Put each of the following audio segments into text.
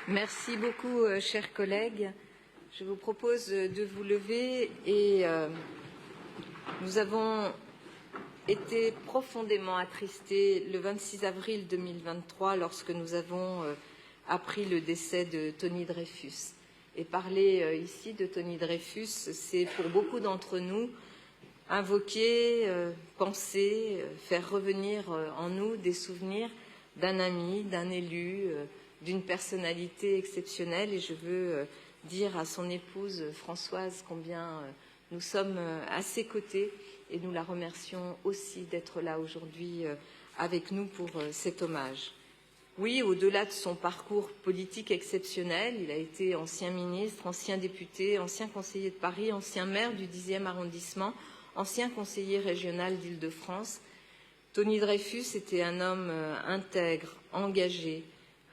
Merci beaucoup, chers collègues. Je vous propose de vous lever et nous avons été profondément attristés le 26 avril 2023 lorsque nous avons appris le décès de Tony Dreyfus. Et parler ici de Tony Dreyfus, c'est pour beaucoup d'entre nous invoquer, penser, faire revenir en nous des souvenirs d'un ami, d'un élu, d'une personnalité exceptionnelle. Et je veux dire à son épouse Françoise combien nous sommes à ses côtés et nous la remercions aussi d'être là aujourd'hui avec nous pour cet hommage. Oui, au-delà de son parcours politique exceptionnel, il a été ancien ministre, ancien député, ancien conseiller de Paris, ancien maire du 10e arrondissement, ancien conseiller régional d'Île-de-France. Tony Dreyfus était un homme intègre, engagé,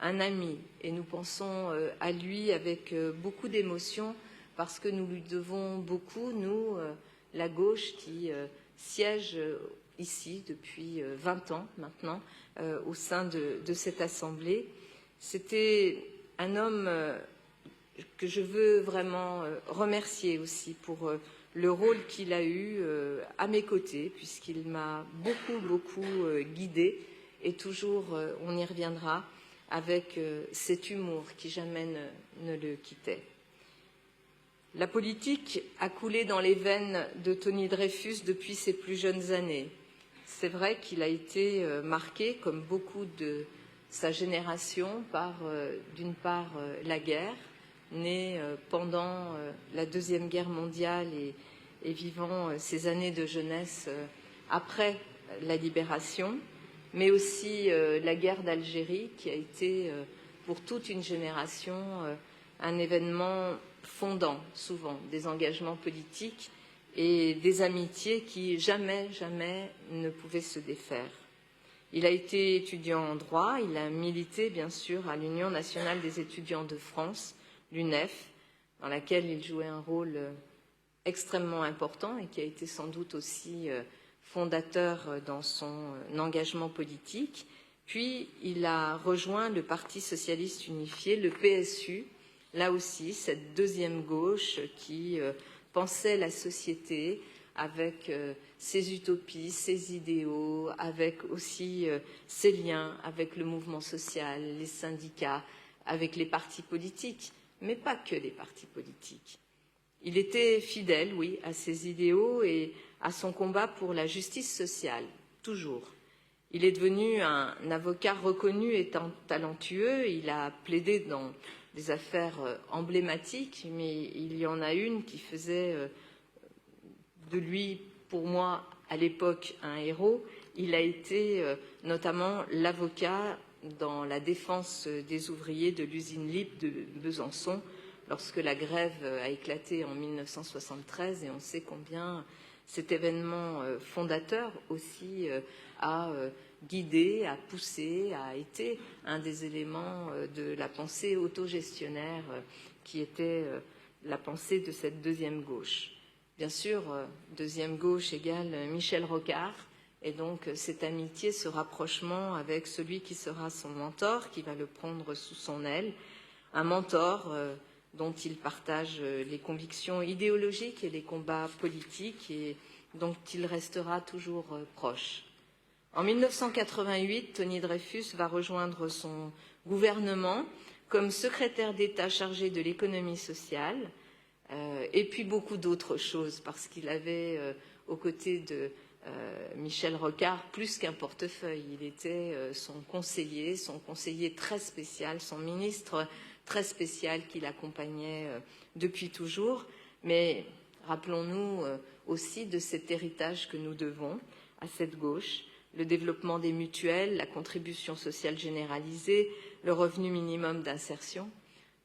un ami, et nous pensons à lui avec beaucoup d'émotion parce que nous lui devons beaucoup, nous, la gauche qui siège ici depuis 20 ans maintenant au sein de cette assemblée. C'était un homme que je veux vraiment remercier aussi pour le rôle qu'il a eu à mes côtés, puisqu'il m'a beaucoup guidée, et toujours, on y reviendra, avec cet humour qui jamais ne le quittait. La politique a coulé dans les veines de Tony Dreyfus depuis ses plus jeunes années. C'est vrai qu'il a été marqué, comme beaucoup de sa génération, par, d'une part, la guerre, né pendant la Deuxième Guerre mondiale et vivant ces années de jeunesse après la libération, mais aussi la guerre d'Algérie qui a été pour toute une génération un événement fondant souvent des engagements politiques et des amitiés qui jamais ne pouvaient se défaire. Il a été étudiant en droit, il a milité bien sûr à l'Union nationale des étudiants de France, l'UNEF, dans laquelle il jouait un rôle extrêmement important et qui a été sans doute aussi fondateur dans son engagement politique. Puis il a rejoint le Parti socialiste unifié, le PSU, là aussi cette deuxième gauche qui pensait la société avec ses utopies, ses idéaux, avec aussi ses liens avec le mouvement social, les syndicats, avec les partis politiques, mais pas que les partis politiques. Il était fidèle, oui, à ses idéaux et à son combat pour la justice sociale, toujours. Il est devenu un avocat reconnu et talentueux. Il a plaidé dans des affaires emblématiques, mais il y en a une qui faisait de lui, pour moi, à l'époque, un héros. Il a été notamment l'avocat dans la défense des ouvriers de l'usine Lippe de Besançon, lorsque la grève a éclaté en 1973, et on sait combien cet événement fondateur aussi a guidé, a poussé, a été un des éléments de la pensée autogestionnaire qui était la pensée de cette deuxième gauche. Bien sûr, deuxième gauche égale Michel Rocard, et donc cette amitié, ce rapprochement avec celui qui sera son mentor, qui va le prendre sous son aile, un mentor dont il partage les convictions idéologiques et les combats politiques et dont il restera toujours proche. En 1988, Tony Dreyfus va rejoindre son gouvernement comme secrétaire d'État chargé de l'économie sociale et puis beaucoup d'autres choses parce qu'il avait aux côtés de Michel Rocard plus qu'un portefeuille. Il était son conseiller très spécial, son ministre très spécial qui l'accompagnait depuis toujours. Mais rappelons-nous aussi de cet héritage que nous devons à cette gauche, le développement des mutuelles, la contribution sociale généralisée, le revenu minimum d'insertion.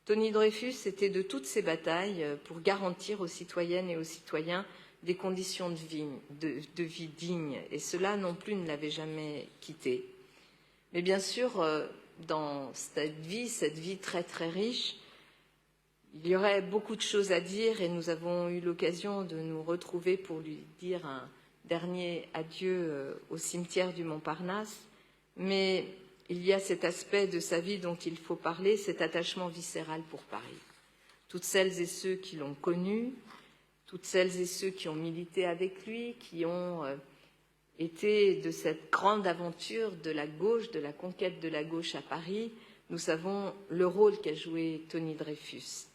Tony Dreyfus était de toutes ces batailles pour garantir aux citoyennes et aux citoyens des conditions de vie dignes, et cela non plus ne l'avait jamais quitté. Mais bien sûr, dans cette vie très riche, il y aurait beaucoup de choses à dire et nous avons eu l'occasion de nous retrouver pour lui dire un dernier adieu au cimetière du Montparnasse. Mais il y a cet aspect de sa vie dont il faut parler, cet attachement viscéral pour Paris. Toutes celles et ceux qui l'ont connu, toutes celles et ceux qui ont milité avec lui, qui ont été de cette grande aventure de la gauche, de la conquête de la gauche à Paris, nous savons le rôle qu'a joué Tony Dreyfus.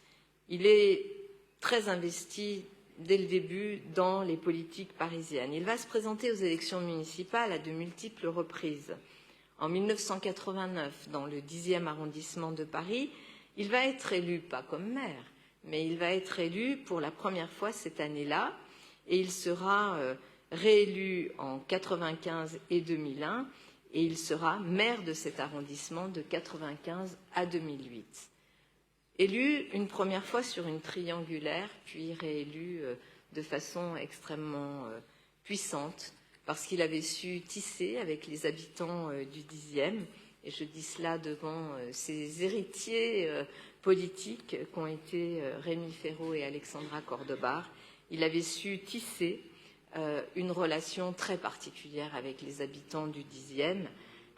Il est très investi dès le début dans les politiques parisiennes. Il va se présenter aux élections municipales à de multiples reprises. En 1989, dans le 10e arrondissement de Paris, il va être élu, pas comme maire, mais il va être élu pour la première fois cette année-là, et il sera réélu en 1995 et 2001, et il sera maire de cet arrondissement de 1995 à 2008. Élu une première fois sur une triangulaire, puis réélu de façon extrêmement puissante, parce qu'il avait su tisser avec les habitants du 10e, et je dis cela devant ses héritiers politiques qu'ont été Rémi Féraud et Alexandra Cordobar. Il avait su tisser une relation très particulière avec les habitants du 10e.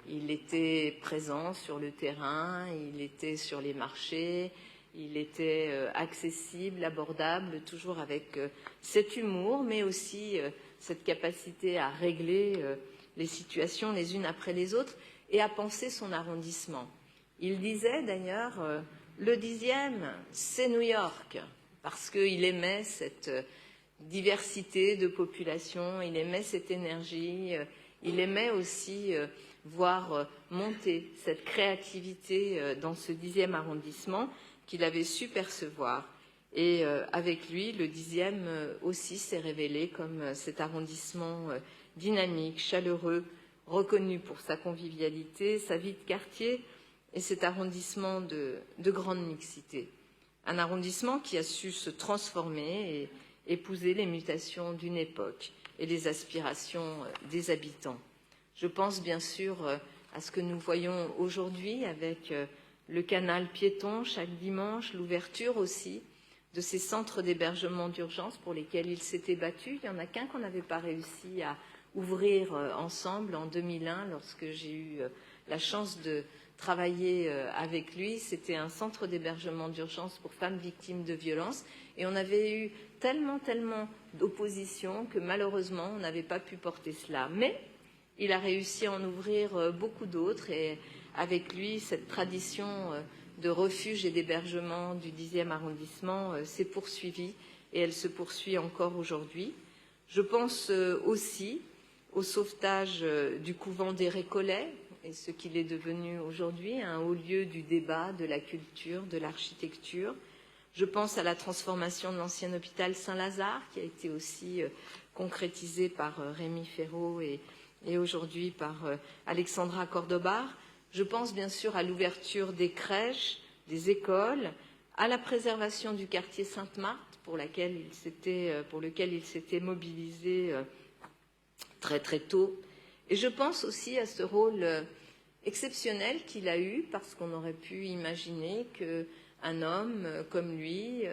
Il était présent sur le terrain, il était sur les marchés, il était accessible, abordable, toujours avec cet humour, mais aussi cette capacité à régler les situations les unes après les autres et à penser son arrondissement. Il disait d'ailleurs, le 10e, c'est New York, parce qu'il aimait cette diversité de population, il aimait cette énergie, il aimait aussi voir monter cette créativité dans ce 10e arrondissement qu'il avait su percevoir. Et avec lui, le 10e aussi s'est révélé comme cet arrondissement dynamique, chaleureux, reconnu pour sa convivialité, sa vie de quartier et cet arrondissement de grande mixité. Un arrondissement qui a su se transformer et épouser les mutations d'une époque et les aspirations des habitants. Je pense bien sûr à ce que nous voyons aujourd'hui avec le canal piéton chaque dimanche, l'ouverture aussi de ces centres d'hébergement d'urgence pour lesquels il s'était battu. Il n'y en a qu'un qu'on n'avait pas réussi à ouvrir ensemble en 2001 lorsque j'ai eu la chance de travailler avec lui. C'était un centre d'hébergement d'urgence pour femmes victimes de violences et on avait eu tellement d'opposition que malheureusement on n'avait pas pu porter cela. Mais il a réussi à en ouvrir beaucoup d'autres et avec lui cette tradition de refuge et d'hébergement du 10e arrondissement s'est poursuivie et elle se poursuit encore aujourd'hui. Je pense aussi au sauvetage du couvent des Récollets et ce qu'il est devenu aujourd'hui, un haut lieu du débat, de la culture, de l'architecture. Je pense à la transformation de l'ancien hôpital Saint-Lazare qui a été aussi concrétisée par Rémi Féraud et aujourd'hui par Alexandra Cordobar. Je pense bien sûr à l'ouverture des crèches, des écoles, à la préservation du quartier Sainte-Marthe pour lequel il s'était mobilisé très tôt. Et je pense aussi à ce rôle exceptionnel qu'il a eu, parce qu'on aurait pu imaginer qu'un homme comme lui,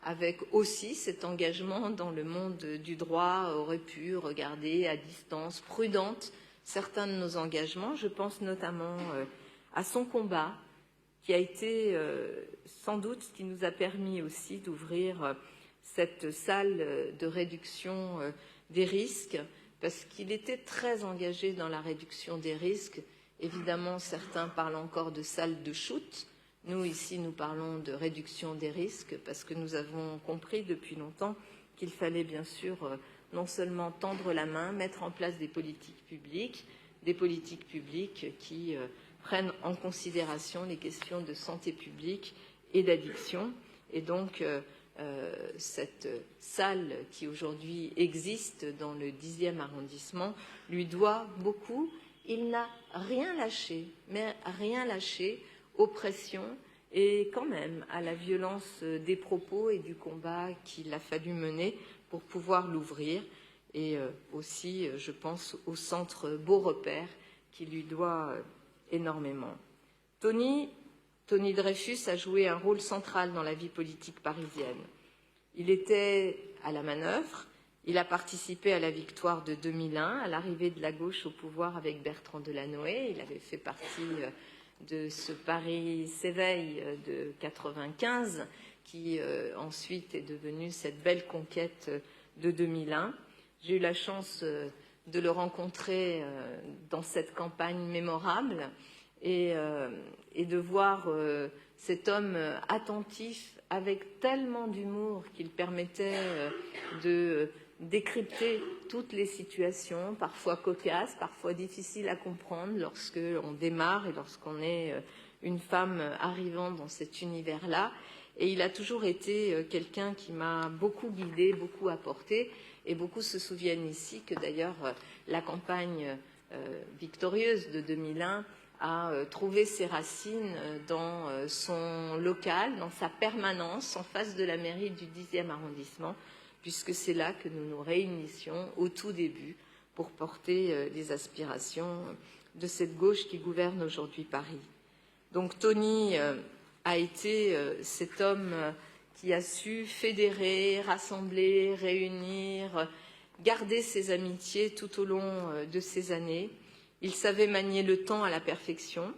avec aussi cet engagement dans le monde du droit, aurait pu regarder à distance prudente certains de nos engagements. Je pense notamment à son combat, qui a été sans doute ce qui nous a permis aussi d'ouvrir cette salle de réduction des risques, parce qu'il était très engagé dans la réduction des risques. Évidemment, certains parlent encore de salle de shoot. Nous, ici, nous parlons de réduction des risques, parce que nous avons compris depuis longtemps qu'il fallait bien sûr non seulement tendre la main, mettre en place des politiques publiques qui prennent en considération les questions de santé publique et d'addiction. Et donc, cette salle qui aujourd'hui existe dans le 10e arrondissement lui doit beaucoup. Il n'a rien lâché, mais rien lâché aux pressions et quand même à la violence des propos et du combat qu'il a fallu mener pour pouvoir l'ouvrir. Et aussi, je pense au centre Beau Repère qui lui doit énormément. Tony Dreyfus a joué un rôle central dans la vie politique parisienne. Il était à la manœuvre, Il a participé à la victoire de 2001, à l'arrivée de la gauche au pouvoir avec Bertrand Delanoë. Il avait fait partie de ce Paris s'éveille de 95, qui ensuite est devenu cette belle conquête de 2001. J'ai eu la chance de le rencontrer dans cette campagne mémorable et de voir cet homme attentif avec tellement d'humour qu'il permettait de décrypter toutes les situations, parfois cocasses, parfois difficiles à comprendre lorsqu'on démarre et lorsqu'on est une femme arrivant dans cet univers-là. Et il a toujours été quelqu'un qui m'a beaucoup guidée, beaucoup apporté, et beaucoup se souviennent ici que d'ailleurs la campagne victorieuse de 2001 a trouvé ses racines dans son local, dans sa permanence en face de la mairie du 10e arrondissement, puisque c'est là que nous nous réunissions au tout début pour porter les aspirations de cette gauche qui gouverne aujourd'hui Paris. Donc Tony a été cet homme qui a su fédérer, rassembler, réunir, garder ses amitiés tout au long de ces années. Il savait manier le temps à la perfection.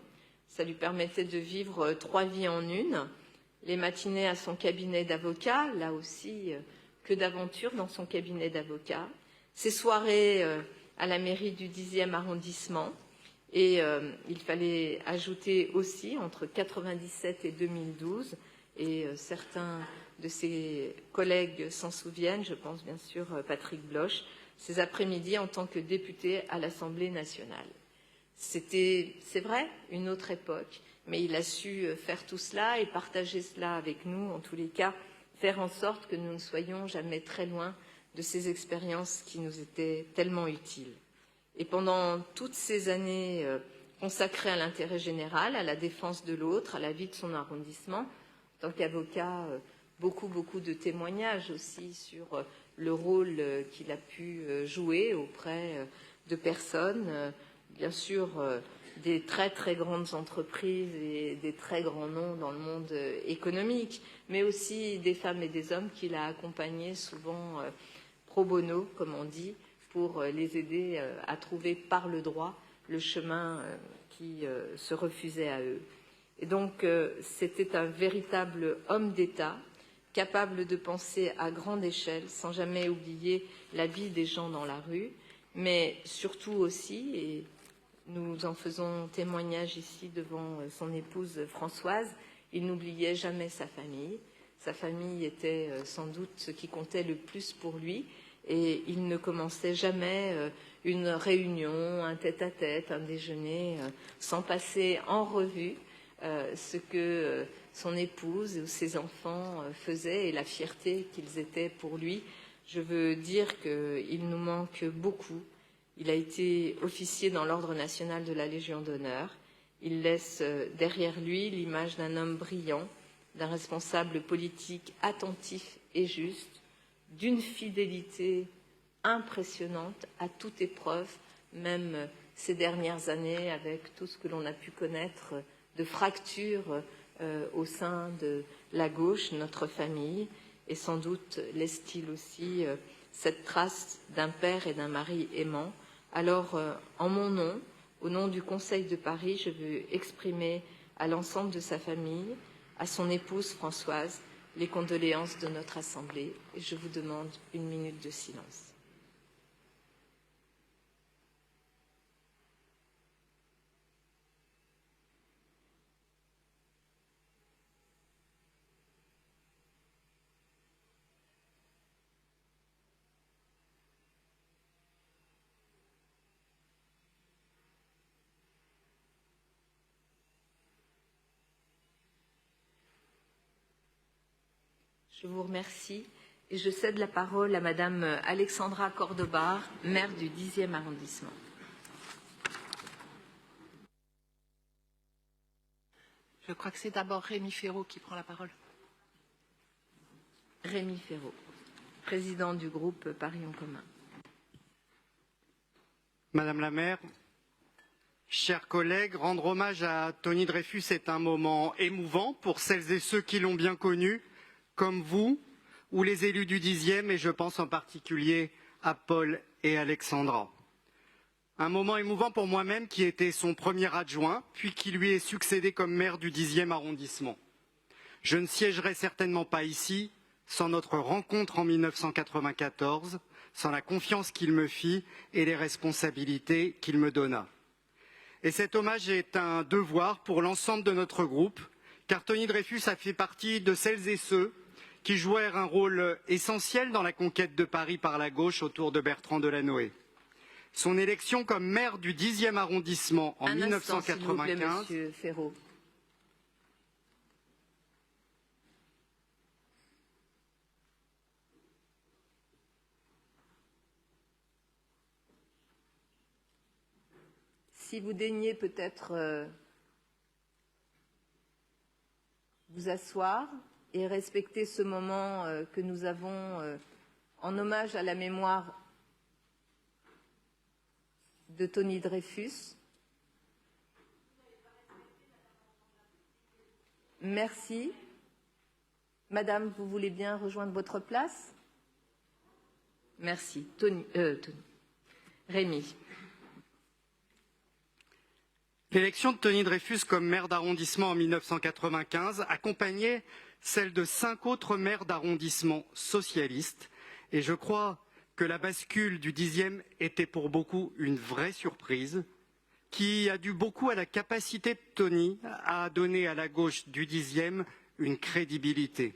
Ça lui permettait de vivre 3 vies en une. Les matinées à son cabinet d'avocat, là aussi, que d'aventures dans son cabinet d'avocat. Ses soirées à la mairie du 10e arrondissement. Et il fallait ajouter aussi, entre 1997 et 2012, et certains de ses collègues s'en souviennent, je pense bien sûr Patrick Bloch, ces après-midi en tant que député à l'Assemblée nationale. C'était, c'est vrai, une autre époque, mais il a su faire tout cela et partager cela avec nous, en tous les cas, faire en sorte que nous ne soyons jamais très loin de ces expériences qui nous étaient tellement utiles. Et pendant toutes ces années consacrées à l'intérêt général, à la défense de l'autre, à la vie de son arrondissement, en tant qu'avocat, beaucoup de témoignages aussi sur le rôle qu'il a pu jouer auprès de personnes, bien sûr des très grandes entreprises et des très grands noms dans le monde économique, mais aussi des femmes et des hommes qu'il a accompagnés souvent pro bono, comme on dit, pour les aider à trouver par le droit le chemin qui se refusait à eux. Et donc, c'était un véritable homme d'État, capable de penser à grande échelle, sans jamais oublier la vie des gens dans la rue, mais surtout aussi, et nous en faisons témoignage ici devant son épouse Françoise, il n'oubliait jamais sa famille. Sa famille était sans doute ce qui comptait le plus pour lui, et il ne commençait jamais une réunion, un tête-à-tête, un déjeuner, sans passer en revue ce que son épouse ou ses enfants faisaient et la fierté qu'ils étaient pour lui. Je veux dire qu'il nous manque beaucoup. Il a été officier dans l'Ordre national de la Légion d'honneur. Il laisse derrière lui l'image d'un homme brillant, d'un responsable politique attentif et juste, d'une fidélité impressionnante à toute épreuve, même ces dernières années, avec tout ce que l'on a pu connaître de fractures au sein de la gauche, notre famille, et sans doute laisse-t-il aussi cette trace d'un père et d'un mari aimant. Alors, en mon nom, au nom du Conseil de Paris, je veux exprimer à l'ensemble de sa famille, à son épouse Françoise, les condoléances de notre Assemblée, et je vous demande une minute de silence. Je vous remercie et je cède la parole à Madame Alexandra Cordobar, maire du 10e arrondissement. Je crois que c'est d'abord Rémi Féraud qui prend la parole. Rémi Féraud, président du groupe Paris en commun. Madame la maire, chers collègues, rendre hommage à Tony Dreyfus est un moment émouvant pour celles et ceux qui l'ont bien connu, comme vous, ou les élus du 10e, et je pense en particulier à Paul et Alexandra. Un moment émouvant pour moi-même qui était son premier adjoint, puis qui lui est succédé comme maire du 10e arrondissement. Je ne siégerai certainement pas ici sans notre rencontre en 1994, sans la confiance qu'il me fit et les responsabilités qu'il me donna. Et cet hommage est un devoir pour l'ensemble de notre groupe, car Tony Dreyfus a fait partie de celles et ceux qui jouèrent un rôle essentiel dans la conquête de Paris par la gauche autour de Bertrand Delanoë. Son élection comme maire du 10e arrondissement en 1995... s'il vous plaît, Monsieur Ferraud. Si vous daignez peut-être vous asseoir et respecter ce moment que nous avons en hommage à la mémoire de Tony Dreyfus. Merci. Madame, vous voulez bien rejoindre votre place? Merci. Rémi. L'élection de Tony Dreyfus comme maire d'arrondissement en 1995 accompagnait celle de 5 autres maires d'arrondissement socialistes, et je crois que la bascule du 10e était pour beaucoup une vraie surprise, qui a dû beaucoup à la capacité de Tony à donner à la gauche du 10e une crédibilité.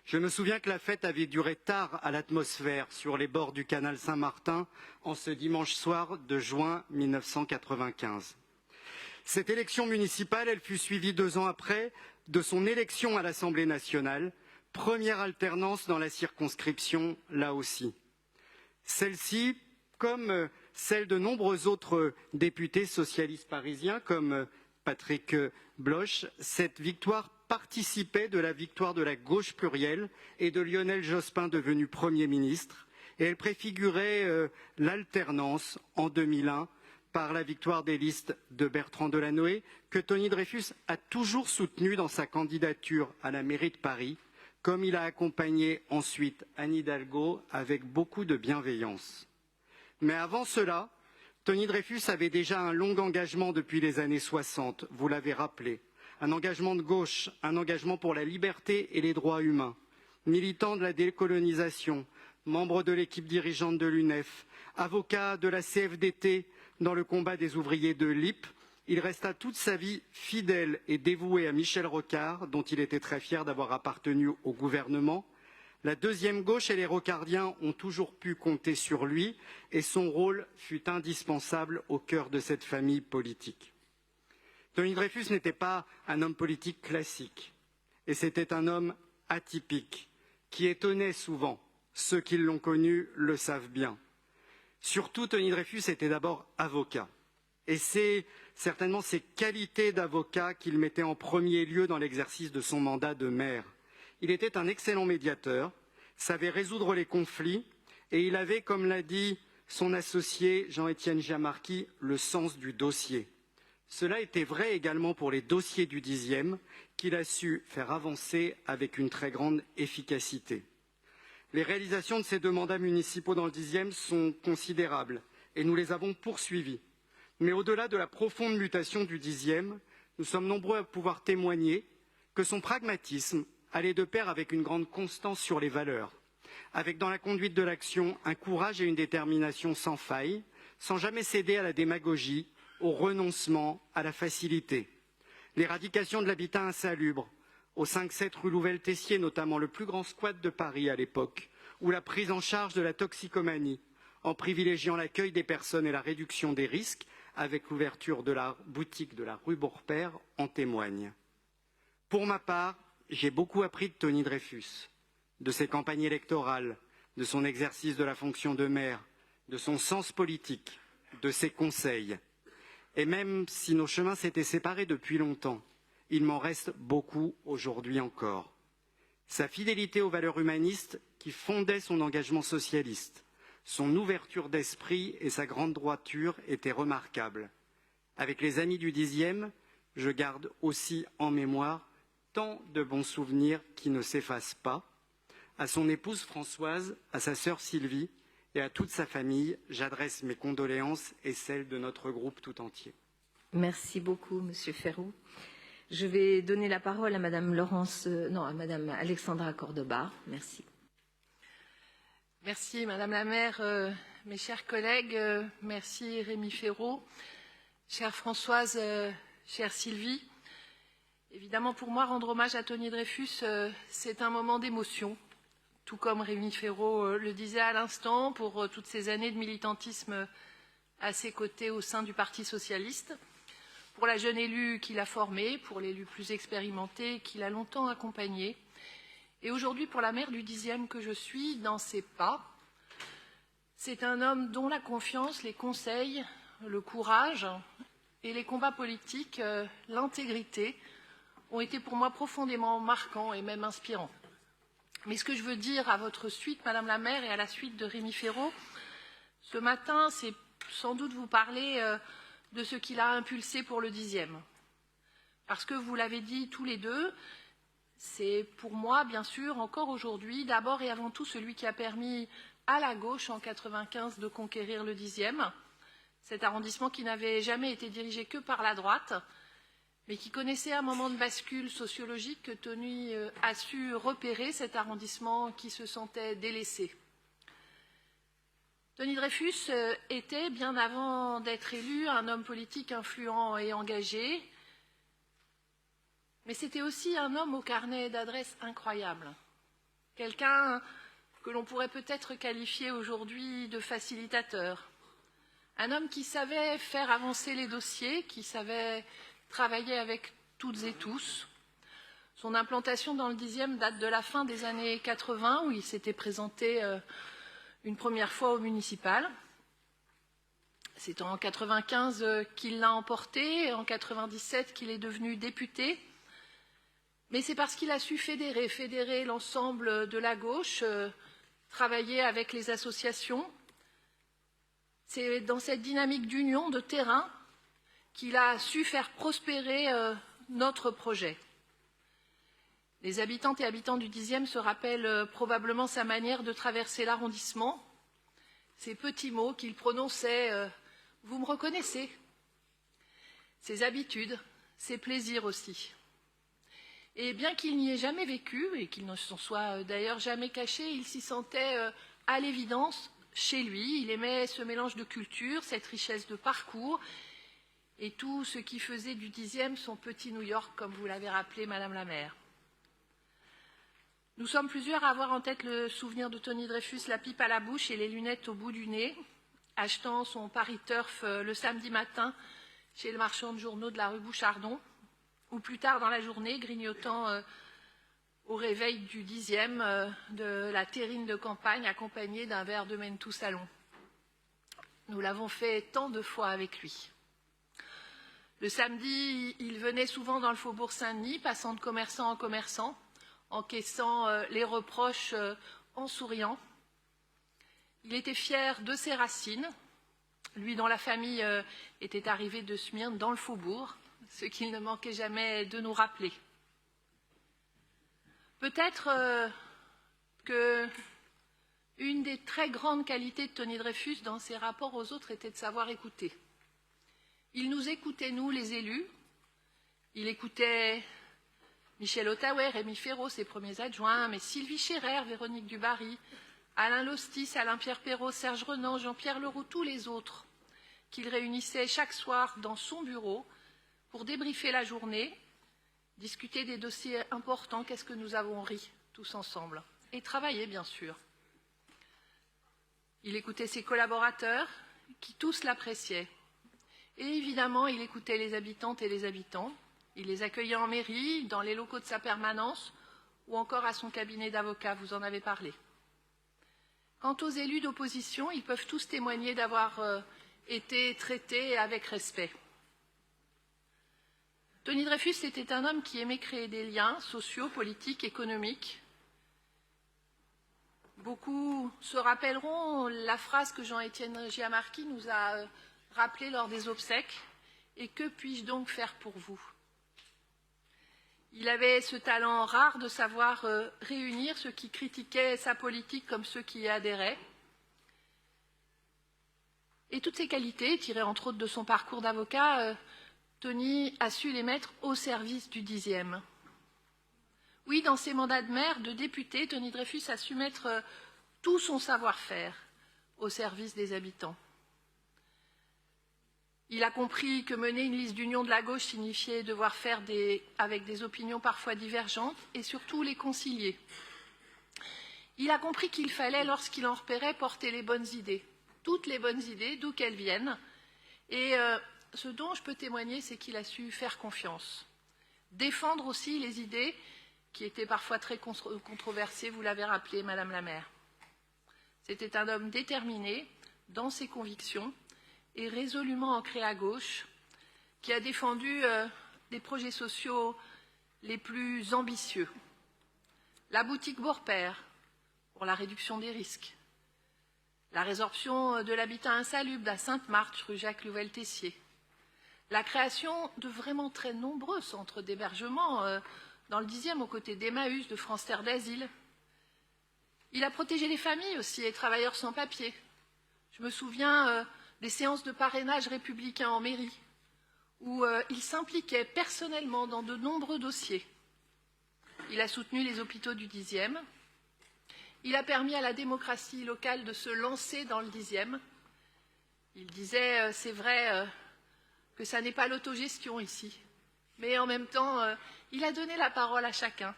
Je me souviens que la fête avait duré tard à l'atmosphère sur les bords du canal Saint-Martin en ce dimanche soir de juin 1995. Cette élection municipale, elle fut suivie 2 ans après de son élection à l'Assemblée nationale, première alternance dans la circonscription là aussi. Celle-ci, comme celle de nombreux autres députés socialistes parisiens, comme Patrick Bloch, cette victoire participait de la victoire de la gauche plurielle et de Lionel Jospin devenu Premier ministre, et elle préfigurait l'alternance en 2001 par la victoire des listes de Bertrand Delanoë, que Tony Dreyfus a toujours soutenu dans sa candidature à la mairie de Paris, comme il a accompagné ensuite Anne Hidalgo avec beaucoup de bienveillance. Mais avant cela, Tony Dreyfus avait déjà un long engagement depuis les années 60, vous l'avez rappelé, un engagement de gauche, un engagement pour la liberté et les droits humains, militant de la décolonisation, membre de l'équipe dirigeante de l'UNEF, avocat de la CFDT dans le combat des ouvriers de l'IP. Il resta toute sa vie fidèle et dévoué à Michel Rocard, dont il était très fier d'avoir appartenu au gouvernement. La deuxième gauche et les rocardiens ont toujours pu compter sur lui, et son rôle fut indispensable au cœur de cette famille politique. Tony Dreyfus n'était pas un homme politique classique, et c'était un homme atypique, qui étonnait souvent. Ceux qui l'ont connu le savent bien. Surtout, Tony Dreyfus était d'abord avocat. Et c'est certainement ses qualités d'avocat qu'il mettait en premier lieu dans l'exercice de son mandat de maire. Il était un excellent médiateur, savait résoudre les conflits, et il avait, comme l'a dit son associé Jean-Étienne Giamarchi, le sens du dossier. Cela était vrai également pour les dossiers du 10e, qu'il a su faire avancer avec une très grande efficacité. Les réalisations de ces 2 mandats municipaux dans le 10e sont considérables, et nous les avons poursuivies. Mais au-delà de la profonde mutation du 10e, nous sommes nombreux à pouvoir témoigner que son pragmatisme allait de pair avec une grande constance sur les valeurs, avec dans la conduite de l'action un courage et une détermination sans faille, sans jamais céder à la démagogie, au renoncement, à la facilité. L'éradication de l'habitat insalubre, au 5-7 rue Louvel-Tessier, notamment le plus grand squat de Paris à l'époque, ou la prise en charge de la toxicomanie, en privilégiant l'accueil des personnes et la réduction des risques, avec l'ouverture de la boutique de la rue Beaurepaire, en témoigne. Pour ma part, j'ai beaucoup appris de Tony Dreyfus, de ses campagnes électorales, de son exercice de la fonction de maire, de son sens politique, de ses conseils. Et même si nos chemins s'étaient séparés depuis longtemps, il m'en reste beaucoup aujourd'hui encore. Sa fidélité aux valeurs humanistes qui fondaient son engagement socialiste, son ouverture d'esprit et sa grande droiture étaient remarquables. Avec les amis du 10e, je garde aussi en mémoire tant de bons souvenirs qui ne s'effacent pas. À son épouse Françoise, à sa sœur Sylvie et à toute sa famille, j'adresse mes condoléances et celles de notre groupe tout entier. Merci beaucoup, Monsieur Ferroux. Je vais donner la parole à Madame à Madame Alexandra Cordoba. Merci. Merci Madame la maire, mes chers collègues, merci Rémi Féraud, chère Françoise, chère Sylvie. Évidemment, pour moi, rendre hommage à Tony Dreyfus, c'est un moment d'émotion, tout comme Rémi Féraud le disait à l'instant, pour toutes ces années de militantisme à ses côtés au sein du Parti socialiste, pour la jeune élue qu'il a formée, pour l'élu plus expérimenté qu'il a longtemps accompagné, et aujourd'hui pour la maire du 10e que je suis dans ses pas. C'est un homme dont la confiance, les conseils, le courage et les combats politiques, l'intégrité, ont été pour moi profondément marquants et même inspirants. Mais ce que je veux dire à votre suite, Madame la maire, et à la suite de Rémi Féraud, ce matin, c'est sans doute vous parler de ce qu'il a impulsé pour le 10e. Parce que vous l'avez dit tous les deux, c'est pour moi, bien sûr, encore aujourd'hui, d'abord et avant tout celui qui a permis à la gauche, en 1995, de conquérir le 10e, cet arrondissement qui n'avait jamais été dirigé que par la droite, mais qui connaissait un moment de bascule sociologique que Tony a su repérer, cet arrondissement qui se sentait délaissé. Tony Dreyfus était, bien avant d'être élu, un homme politique influent et engagé, mais c'était aussi un homme au carnet d'adresses incroyable. Quelqu'un que l'on pourrait peut-être qualifier aujourd'hui de facilitateur. Un homme qui savait faire avancer les dossiers, qui savait travailler avec toutes et tous. Son implantation dans le 10e date de la fin des années 80, où il s'était présenté une première fois au municipal. C'est en 95 qu'il l'a emporté, et en 97 qu'il est devenu député. Mais c'est parce qu'il a su fédérer l'ensemble de la gauche, travailler avec les associations. C'est dans cette dynamique d'union, de terrain, qu'il a su faire prospérer notre projet. Les habitantes et habitants du 10e se rappellent probablement sa manière de traverser l'arrondissement, ces petits mots qu'il prononçait « vous me reconnaissez », ses habitudes, ses plaisirs aussi. Et bien qu'il n'y ait jamais vécu, et qu'il ne s'en soit d'ailleurs jamais caché, il s'y sentait à l'évidence chez lui. Il aimait ce mélange de culture, cette richesse de parcours, et tout ce qui faisait du 10e son petit New York, comme vous l'avez rappelé, Madame la maire. Nous sommes plusieurs à avoir en tête le souvenir de Tony Dreyfus, la pipe à la bouche et les lunettes au bout du nez, achetant son Paris Turf le samedi matin chez le marchand de journaux de la rue Bouchardon, ou plus tard dans la journée, grignotant au réveil du 10e de la terrine de campagne accompagnée d'un verre de Mentou Salon. Nous l'avons fait tant de fois avec lui. Le samedi, il venait souvent dans le faubourg Saint-Denis, passant de commerçant en commerçant, encaissant les reproches en souriant. Il était fier de ses racines, lui dont la famille était arrivée de Smyrne dans le faubourg, ce qu'il ne manquait jamais de nous rappeler. Peut-être que une des très grandes qualités de Tony Dreyfus dans ses rapports aux autres était de savoir écouter. Il nous écoutait, nous, les élus. Il écoutait Michel Ottaouet, Rémi Féraud, ses premiers adjoints, mais Sylvie Scherrer, Véronique Dubarry, Alain Lostis, Alain Pierre Perrault, Serge Renan, Jean-Pierre Leroux, tous les autres, qu'il réunissait chaque soir dans son bureau pour débriefer la journée, discuter des dossiers importants, qu'est-ce que nous avons ri tous ensemble, et travailler, bien sûr. Il écoutait ses collaborateurs, qui tous l'appréciaient. Et évidemment, il écoutait les habitantes et les habitants. Il les accueillait en mairie, dans les locaux de sa permanence, ou encore à son cabinet d'avocat, vous en avez parlé. Quant aux élus d'opposition, ils peuvent tous témoigner d'avoir été traités avec respect. Tony Dreyfus était un homme qui aimait créer des liens sociaux, politiques, économiques. Beaucoup se rappelleront la phrase que Jean-Étienne Giamarchi nous a rappelée lors des obsèques. « Et que puis-je donc faire pour vous ?» Il avait ce talent rare de savoir réunir ceux qui critiquaient sa politique comme ceux qui y adhéraient. Et toutes ces qualités, tirées entre autres de son parcours d'avocat, Tony a su les mettre au service du 10e. Oui, dans ses mandats de maire, de député, Tony Dreyfus a su mettre tout son savoir-faire au service des habitants. Il a compris que mener une liste d'union de la gauche signifiait devoir faire avec des opinions parfois divergentes et surtout les concilier. Il a compris qu'il fallait, lorsqu'il en repérait, porter les bonnes idées, toutes les bonnes idées, d'où qu'elles viennent. Et ce dont je peux témoigner, c'est qu'il a su faire confiance. Défendre aussi les idées qui étaient parfois très controversées, vous l'avez rappelé, Madame la maire. C'était un homme déterminé dans ses convictions et résolument ancré à gauche, qui a défendu les projets sociaux les plus ambitieux. La boutique Beaurepaire, pour la réduction des risques. La résorption de l'habitat insalubre à Sainte-Marthe, rue Jacques Louvel-Tessier. La création de vraiment très nombreux centres d'hébergement dans le 10e, aux côtés d'Emmaüs, de France Terre d'Asile. Il a protégé les familles aussi, et travailleurs sans papier. Je me souviens des séances de parrainage républicain en mairie, où il s'impliquait personnellement dans de nombreux dossiers. Il a soutenu les hôpitaux du 10e. Il a permis à la démocratie locale de se lancer dans le 10e. Il disait, c'est vrai que ça n'est pas l'autogestion ici, mais en même temps, il a donné la parole à chacun.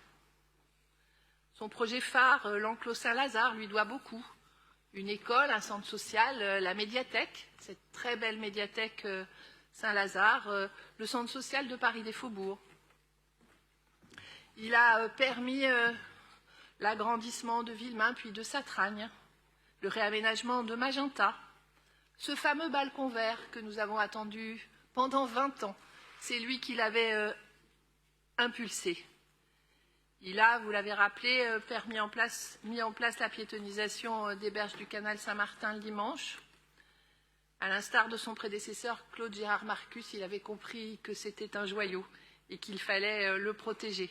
Son projet phare, l'enclos Saint-Lazare, lui doit beaucoup. Une école, un centre social, la médiathèque, cette très belle médiathèque Saint-Lazare, le centre social de Paris des Faubourgs. Il a permis l'agrandissement de Villemain puis de Satragne, le réaménagement de Magenta, ce fameux balcon vert que nous avons attendu pendant 20 ans. C'est lui qui l'avait impulsé. Il a, vous l'avez rappelé, mis en place la piétonisation des berges du canal Saint-Martin le dimanche. À l'instar de son prédécesseur Claude Gérard Marcus, il avait compris que c'était un joyau et qu'il fallait le protéger.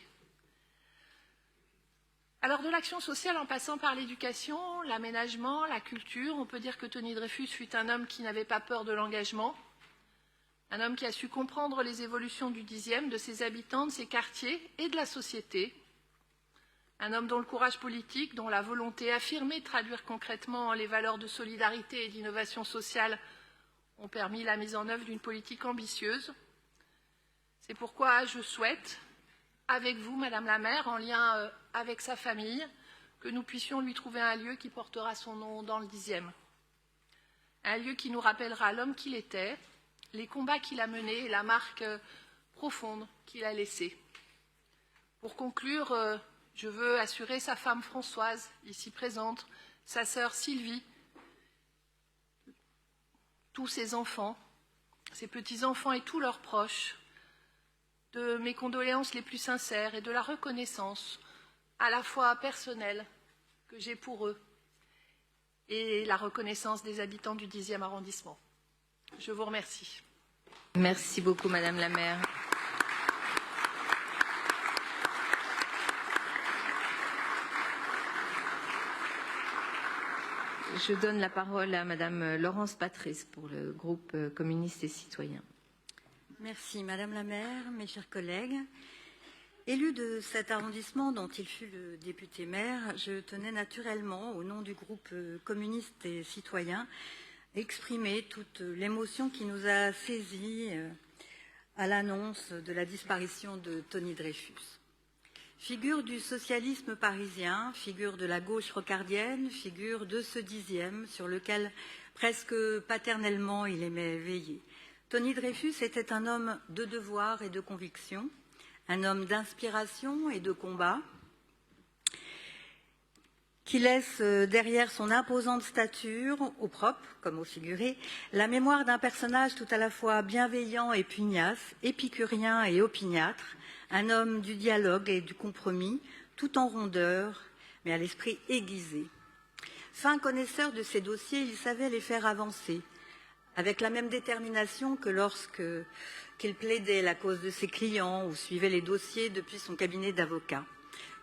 Alors de l'action sociale en passant par l'éducation, l'aménagement, la culture, on peut dire que Tony Dreyfus fut un homme qui n'avait pas peur de l'engagement, un homme qui a su comprendre les évolutions du 10e, de ses habitants, de ses quartiers et de la société. Un homme dont le courage politique, dont la volonté affirmée de traduire concrètement les valeurs de solidarité et d'innovation sociale ont permis la mise en œuvre d'une politique ambitieuse. C'est pourquoi je souhaite, avec vous, Madame la maire, en lien avec sa famille, que nous puissions lui trouver un lieu qui portera son nom dans le 10e. Un lieu qui nous rappellera l'homme qu'il était, les combats qu'il a menés et la marque profonde qu'il a laissée. Pour conclure, je veux assurer sa femme Françoise, ici présente, sa sœur Sylvie, tous ses enfants, ses petits-enfants et tous leurs proches, de mes condoléances les plus sincères et de la reconnaissance, à la fois personnelle, que j'ai pour eux, et la reconnaissance des habitants du 10e arrondissement. Je vous remercie. Merci beaucoup, Madame la maire. Je donne la parole à Madame Laurence Patrice pour le groupe communiste et citoyen. Merci Madame la maire, mes chers collègues. Élu de cet arrondissement dont il fut le député maire, je tenais naturellement, au nom du groupe communiste et citoyen, à exprimer toute l'émotion qui nous a saisis à l'annonce de la disparition de Tony Dreyfus. Figure du socialisme parisien, figure de la gauche rocardienne, figure de ce 10e sur lequel presque paternellement il aimait veiller. Tony Dreyfus était un homme de devoir et de conviction, un homme d'inspiration et de combat, qui laisse derrière son imposante stature, au propre comme au figuré, la mémoire d'un personnage tout à la fois bienveillant et pugnace, épicurien et opiniâtre, un homme du dialogue et du compromis, tout en rondeur, mais à l'esprit aiguisé. Fin connaisseur de ses dossiers, il savait les faire avancer, avec la même détermination que lorsqu'il plaidait la cause de ses clients ou suivait les dossiers depuis son cabinet d'avocat.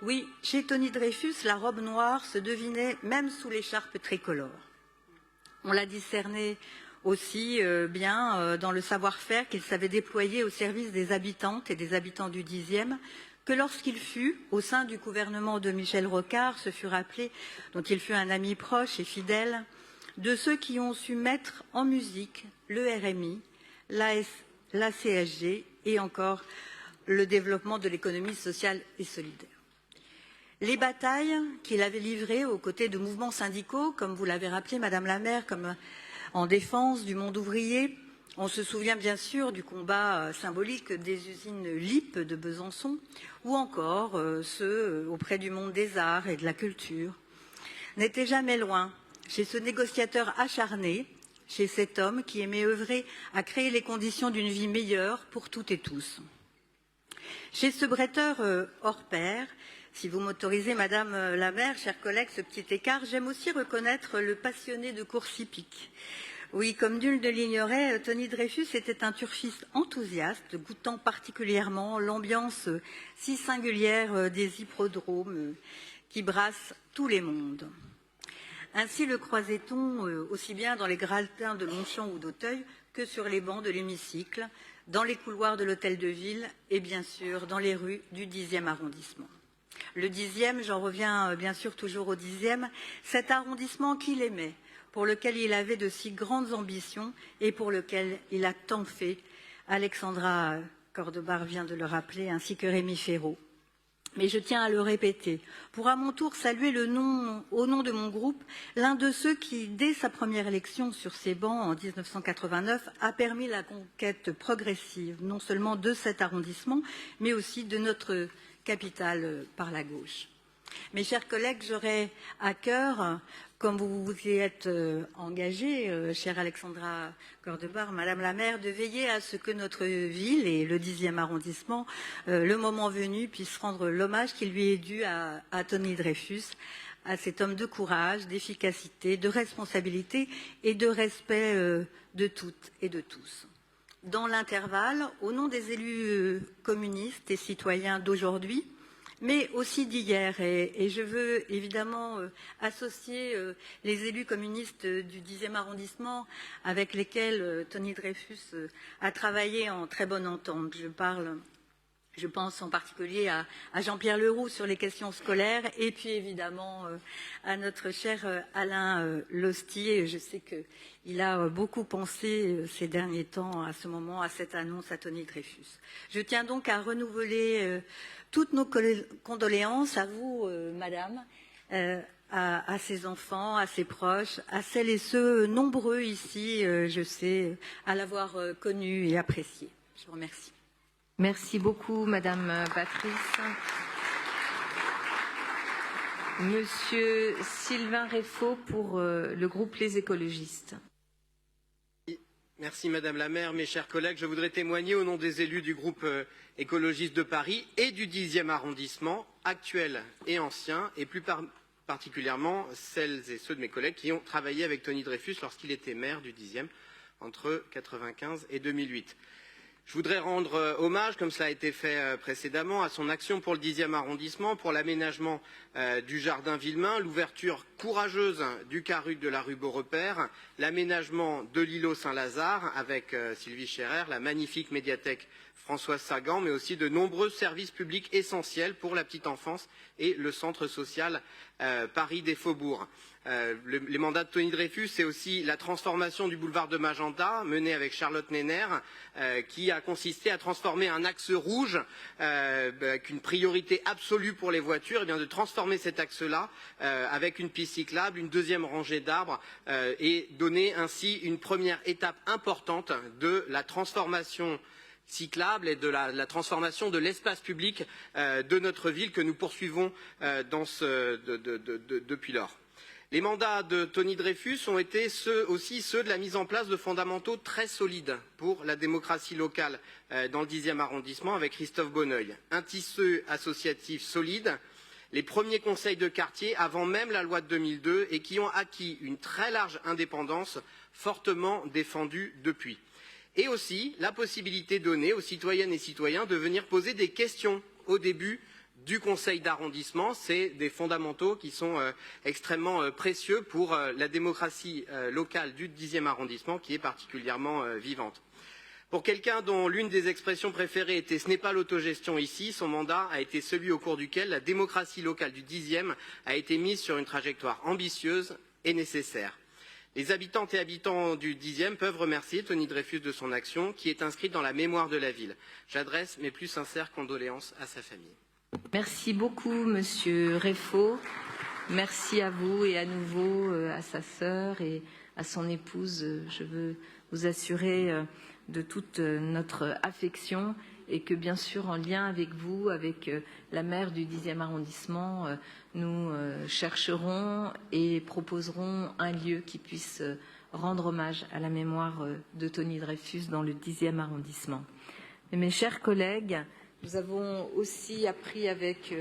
Oui, chez Tony Dreyfus, la robe noire se devinait même sous l'écharpe tricolore. On l'a discerné aussi bien dans le savoir-faire qu'il savait déployer au service des habitantes et des habitants du 10e, que lorsqu'il fut, au sein du gouvernement de Michel Rocard, se fut rappelé, dont il fut un ami proche et fidèle, de ceux qui ont su mettre en musique le RMI, la CSG et encore le développement de l'économie sociale et solidaire. Les batailles qu'il avait livrées aux côtés de mouvements syndicaux, comme vous l'avez rappelé, Madame la maire, comme en défense du monde ouvrier. On se souvient bien sûr du combat symbolique des usines LIP de Besançon, ou encore ceux auprès du monde des arts et de la culture. N'était jamais loin, chez ce négociateur acharné, chez cet homme qui aimait œuvrer à créer les conditions d'une vie meilleure pour toutes et tous. Chez ce bretteur hors pair, si vous m'autorisez, Madame la maire, chers collègues, ce petit écart, j'aime aussi reconnaître le passionné de course hippique. Oui, comme nul ne l'ignorait, Tony Dreyfus était un turfiste enthousiaste, goûtant particulièrement l'ambiance si singulière des hippodromes qui brassent tous les mondes. Ainsi le croisait-on aussi bien dans les gradins de Longchamp ou d'Auteuil que sur les bancs de l'hémicycle, dans les couloirs de l'hôtel de ville et bien sûr dans les rues du 10e arrondissement. Le 10e, j'en reviens bien sûr toujours au 10e, cet arrondissement qu'il aimait, pour lequel il avait de si grandes ambitions et pour lequel il a tant fait. Alexandra Cordebar vient de le rappeler, ainsi que Rémi Féraud. Mais je tiens à le répéter, pour à mon tour saluer au nom de mon groupe, l'un de ceux qui, dès sa première élection sur ces bancs en 1989, a permis la conquête progressive, non seulement de cet arrondissement, mais aussi de notre capitale par la gauche. Mes chers collègues, j'aurais à cœur, comme vous vous y êtes engagés, chère Alexandra Cordebar, Madame la maire, de veiller à ce que notre ville et le 10e arrondissement, le moment venu, puissent rendre l'hommage qui lui est dû à Tony Dreyfus, à cet homme de courage, d'efficacité, de responsabilité et de respect de toutes et de tous. Dans l'intervalle, au nom des élus communistes et citoyens d'aujourd'hui, mais aussi d'hier, et je veux évidemment associer les élus communistes du 10e arrondissement avec lesquels Tony Dreyfus a travaillé en très bonne entente. Je pense en particulier à Jean-Pierre Leroux sur les questions scolaires et puis évidemment à notre cher Alain Lostier. Je sais qu'il a beaucoup pensé ces derniers temps à ce moment, à cette annonce à Tony Dreyfus. Je tiens donc à renouveler toutes nos condoléances à vous, Madame, à ses enfants, à ses proches, à celles et ceux nombreux ici, je sais, à l'avoir connu et apprécié. Je vous remercie. Merci beaucoup, Madame Patrice. Monsieur Sylvain Réfaud pour le groupe Les Écologistes. Merci Madame la maire, mes chers collègues. Je voudrais témoigner au nom des élus du groupe écologiste de Paris et du 10e arrondissement, actuels et anciens, et plus particulièrement celles et ceux de mes collègues qui ont travaillé avec Tony Dreyfus lorsqu'il était maire du 10e entre 1995 et 2008. Je voudrais rendre hommage, comme cela a été fait précédemment, à son action pour le 10e arrondissement, pour l'aménagement du jardin Villemain, l'ouverture courageuse du Caruc de la rue Beaurepaire, l'aménagement de l'îlot Saint-Lazare avec Sylvie Scherrer, la magnifique médiathèque Françoise Sagan, mais aussi de nombreux services publics essentiels pour la petite enfance et le centre social Paris des Faubourgs. Les mandats de Tony Dreyfus, c'est aussi la transformation du boulevard de Magenta, menée avec Charlotte Nenner, qui a consisté à transformer un axe rouge, avec une priorité absolue pour les voitures, et bien de transformer cet axe-là avec une piste cyclable, une deuxième rangée d'arbres, et donner ainsi une première étape importante de la transformation cyclable et de la transformation de l'espace public de notre ville que nous poursuivons depuis lors. Les mandats de Tony Dreyfus ont été aussi ceux de la mise en place de fondamentaux très solides pour la démocratie locale dans le 10e arrondissement avec Christophe Bonneuil. Un tissu associatif solide les premiers conseils de quartier avant même la loi de 2002 et qui ont acquis une très large indépendance fortement défendue depuis. Et aussi la possibilité donnée aux citoyennes et citoyens de venir poser des questions au début du conseil d'arrondissement. C'est des fondamentaux qui sont extrêmement précieux pour la démocratie locale du 10e arrondissement qui est particulièrement vivante. Pour quelqu'un dont l'une des expressions préférées était « ce n'est pas l'autogestion ici », son mandat a été celui au cours duquel la démocratie locale du 10e a été mise sur une trajectoire ambitieuse et nécessaire. Les habitantes et habitants du 10e peuvent remercier Tony Dreyfus de son action qui est inscrite dans la mémoire de la ville. J'adresse mes plus sincères condoléances à sa famille. Merci beaucoup, Monsieur Reyfaux. Merci à vous et à nouveau à sa sœur et à son épouse. Je veux vous assurer de toute notre affection et que, bien sûr, en lien avec vous, avec la maire du 10e arrondissement, nous chercherons et proposerons un lieu qui puisse rendre hommage à la mémoire de Tony Dreyfus dans le 10e arrondissement. Et mes chers collègues, nous avons aussi appris avec